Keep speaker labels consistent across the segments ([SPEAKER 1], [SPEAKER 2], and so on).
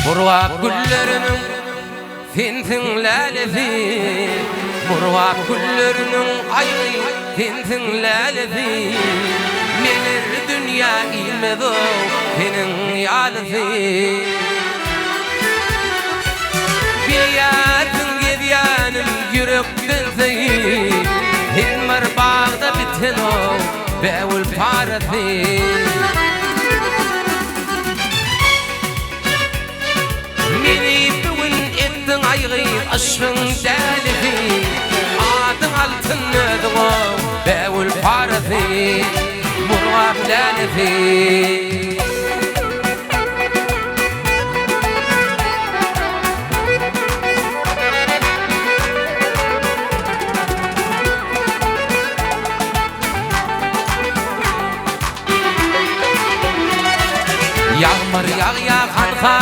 [SPEAKER 1] Murvak güllerinin fintinlelezi, murvak güllerinin ayı fintinlelezi. Neler dünya ilmedo senin yalezi. Bilyatın gedyanim yürek dilseyi, hilmar bağda biten o beğul parası. Aşkın delifi, adın altın ödüğü, beğul parası, murvak delifi. Yağmur yağanha,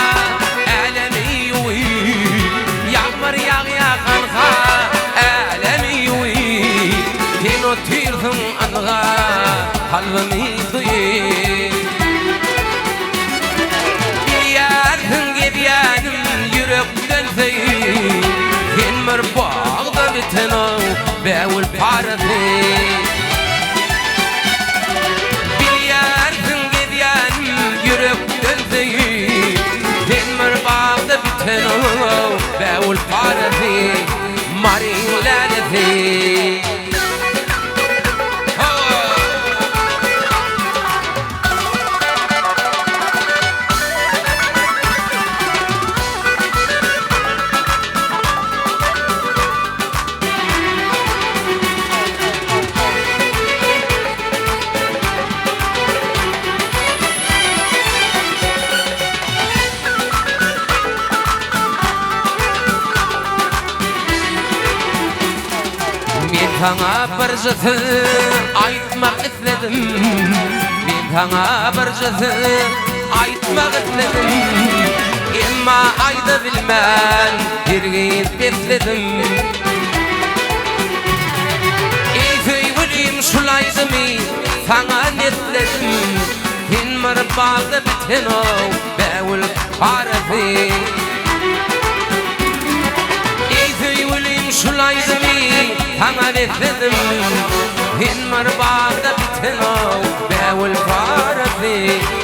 [SPEAKER 1] elemi yuvi. Yağmur yağanha, elemi yuvi. Hino tirhim anha, halvimi duyi. Bilyatın gedyanim yürekten zeyi. Hilmir bağda biten o beğul parası. Bilyatın gedyanim yürekten zeyi. Hilmir bağda biten o beğul parası. Marin lalesi. Sana bir jatı aytmak istedim. Ben sana bir jatı aytmak istedim. Emma ayda bilmem yergit bekledim. Eyfey bulayım şulaydımı sana netledim. Hilmir bağda biten o beğul parası. Eyfey bulayım şulaydımı sana netledim. Hilmir bağda biten o beğul parası.